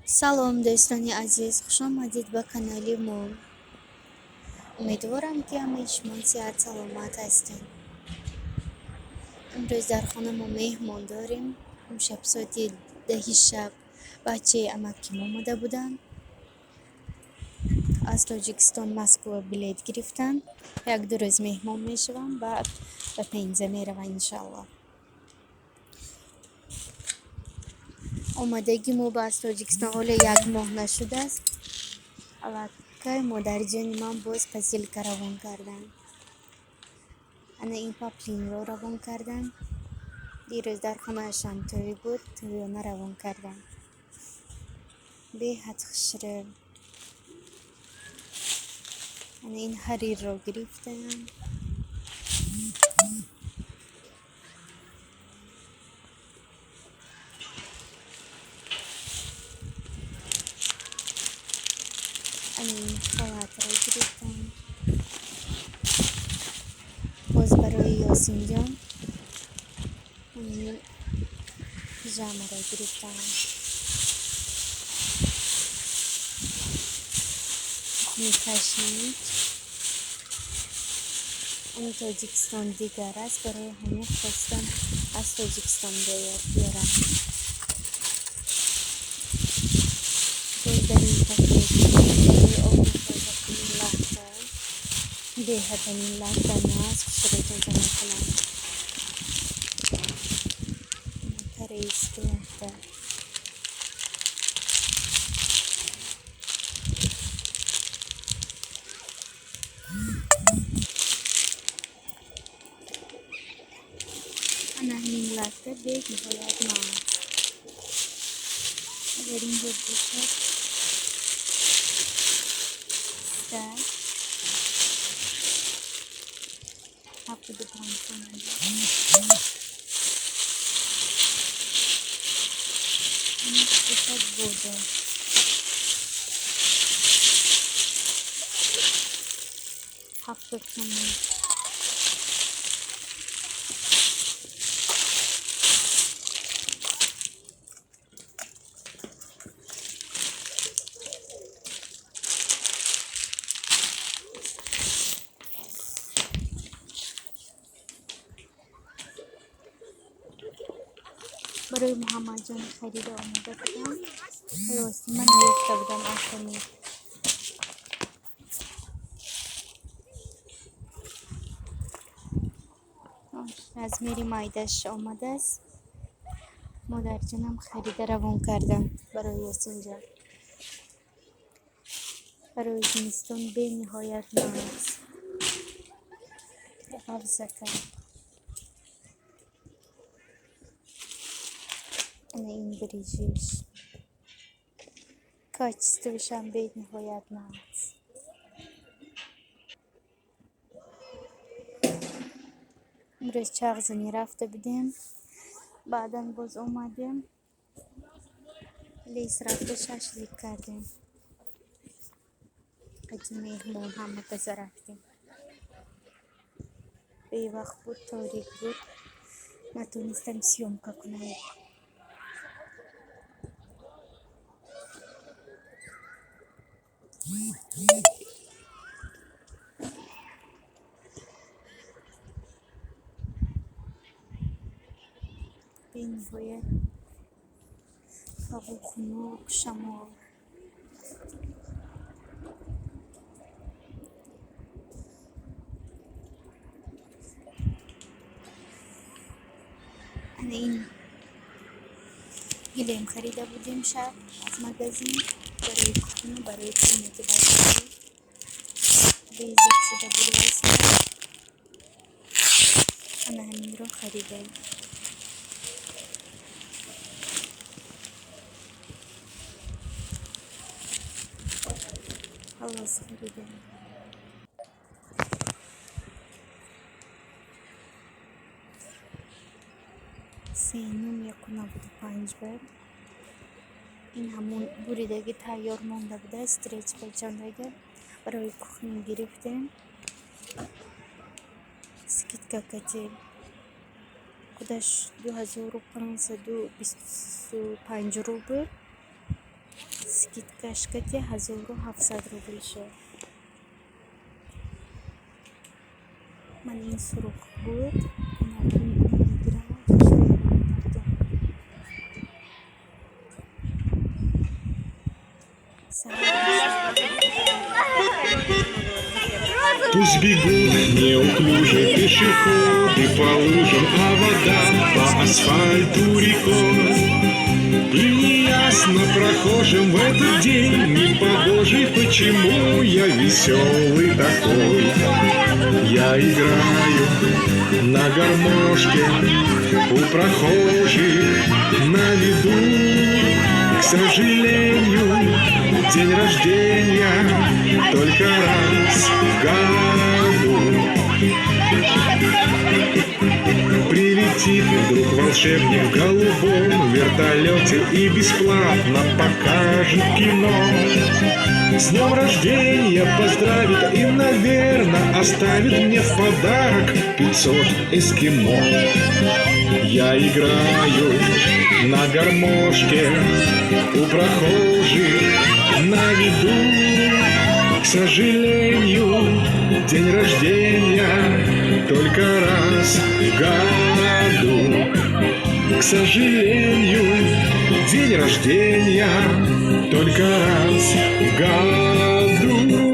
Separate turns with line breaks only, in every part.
салом дӯстони азиз, хушомадед ба канали мо. Умедворам ки ҳамаи шумо сеҳат саломат ҳастед. имрӯз дар хона мо меҳмон дорем. имшаб соати 10 шаб бачаи амаки мо омода буданд. аз тоҷикистон Москва билет гирифтанд. як-ду рӯз меҳмон мешаванд, баъд ба пенза мераванд иншаллоҳ. омадаги мо ба аз тоҷикистон ҳоло 1 моҳ нашудааст. аллакай модарҷони ман боз посилка равон карданд. ана ин паплинро равон карданд. дирӯз дар хонаашам тӯй буд, тӯёна равон карданд. беҳад хушрӯ. ана ин ҳарирро гирифтаам. ана ин халатро гирифтам. боз барои ёсинҷон ин пижамаро гирифтам. микашник ин тоҷикистон дигар аст, барои ҳамин хостам аз тоҷикистон биёрам. боз дар ин пакет барои обу тозакунӣ лахта. беҳад ин лахта аст, хушро тоза мекунад. корейский лахта. ана ҳамин лахта бениҳоят мағз. агар инҷо бошад стак 75 сомон. ин бошад бодо 70 сомон. барои муҳаммадҷон харида омода будам. рости ман наёфта будам автомат. размери майдаш омадааст. модарҷонам харида равон кардам барои ёсинҷон. барои зимистон бениҳоят мағз. ғафзака. ана ин брижиш. качествошам бениҳоят мағз. имрӯз чағзанӣ рафта будем, баъдан боз омадем. лес рафта шашлик кардем. қайчи меҳмон ҳама таза рафтем. бевақт буд, торик буд, натонистам сёмка кунам. бениҳоят ҳаво хунук, шамол. ана ин гилем харида будем шаб аз магазин барои кухня, барои комнати бачаҳо. безик шуда бурваста. ана ҳаминро харидем. ҳалос харидем. сенум 1.75 бар. ин ҳамон буридаги тайёр монда буда, стреч печондага. барои кухня гирифтем. скидка катиб худаш 2525 рубл. Скидкашкати 1700 рубль шо. Mana suruh buat
Пусть бегут неуклюже пешеходы по лужам, а вода по асфальту рекой. И неясно прохожим в этот день непогожий, почему я веселый такой. Я играю на гармошке у прохожих на виду. К сожалению, день рождения только раз в году. Прилетит вдруг волшебник в голубом вертолете и бесплатно покажет кино. С днем рождения поздравит и, наверное, оставит мне в подарок 500 эскимо. Я играю на гармошке у прохожих на виду. К сожалению, день рождения только раз в году. К сожалению, день рождения только раз в году.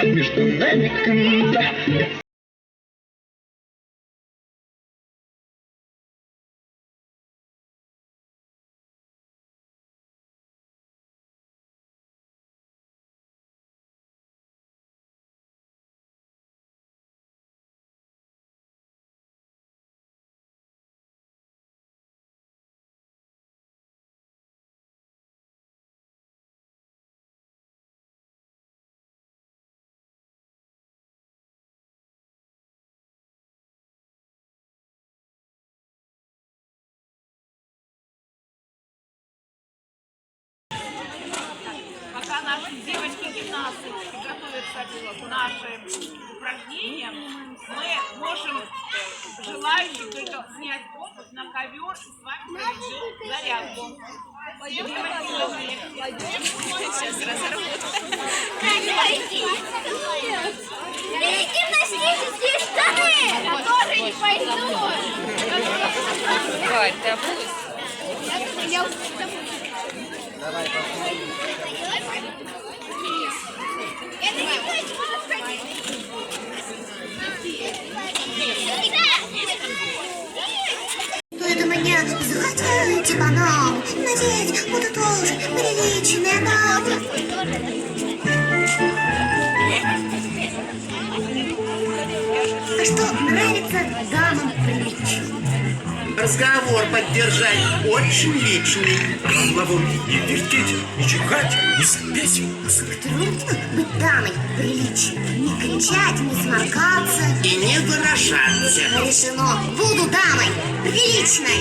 Между нами конца.
Пока наши девочки-гимнасты готовятся к нашим упражнениям, мы можем желающим только снять обувь на ковер и с вами проведем зарядку. Сейчас разработаем.
Гимнастические штаны! Я тоже не пойду!
Варь, ты обулась?
Давай посмотрим. Это не будет
Это меня захотите банал, надеть буду тоже приличный нам. А что что нравится дамам приличным.
Разговор поддержать очень личный.
Головой не вертеть, не чихать, не сопеть.
Трудно быть дамой приличной. Не кричать, не сморкаться.
И не выражаться.
Решено, буду дамой приличной.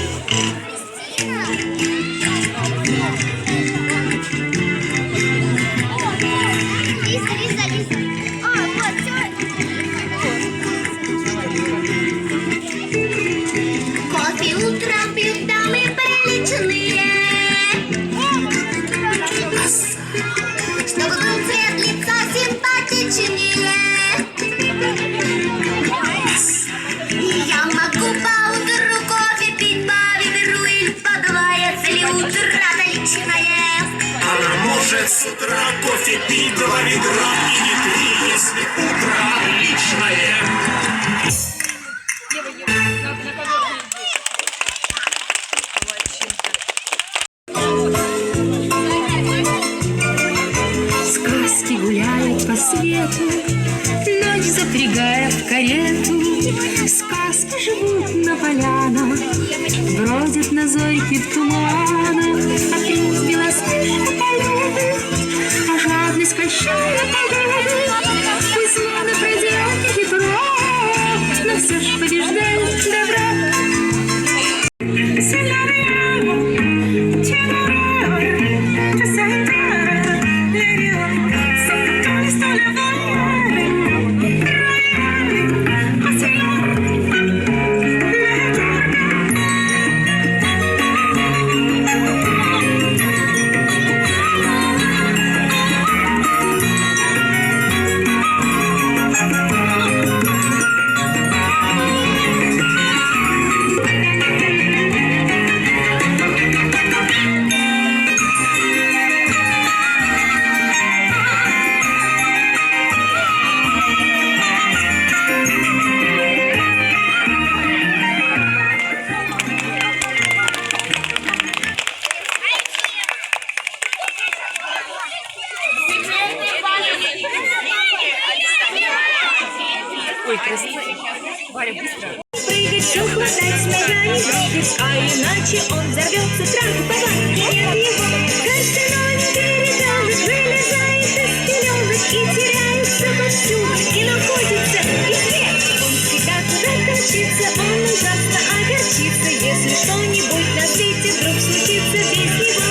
Лиза. А, вот,
Кофе утром пьют дамы приличные. Чтобы был цвет лица симпатичнее. Я могу поутру кофе пить по ведру или по два, если утро-то личное.
А может с утра кофе пить 2 ведра и не 3, если утро личное.
Сказки гуляют по свету, ночь запрягая в карету. Сказки живут на полянах, бродят на зорьке в туманах. А принц белоснежный полюбит, а жадность прощая погоды. И зло пройдет хитро, но все ж побеждает добро. Прыгать, шум хватать, снега не трогать, а иначе он взорвется, трах, бабах, нет его. Каждый новенький ребенок вылезает из пеленок и теряется повсюду, и находится везде. Он всегда куда-то мчится, он ужасно огорчится, если что-нибудь на свете вдруг случится без него.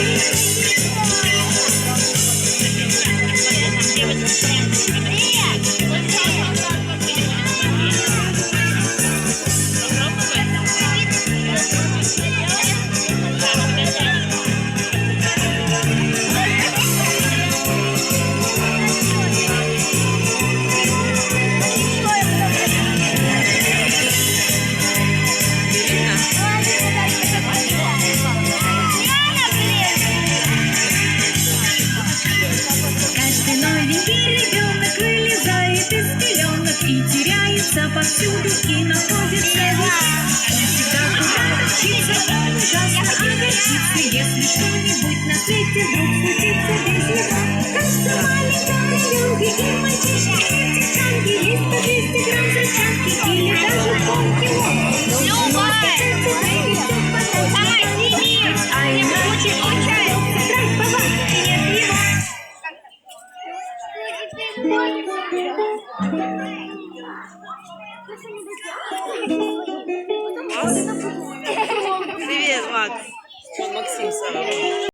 Повсюду и находится везде. Он всегда куда-то мчится, он ужасно огорчится, если что-нибудь на свете вдруг случится без него. Кажется, маленькая ребенка и мальчишки, и девчонки, есть по 200 грамм взрывчатки или даже полкило. А иначе он чается, трах, бабах, нет его.
Привет, Макс. Максим Саров.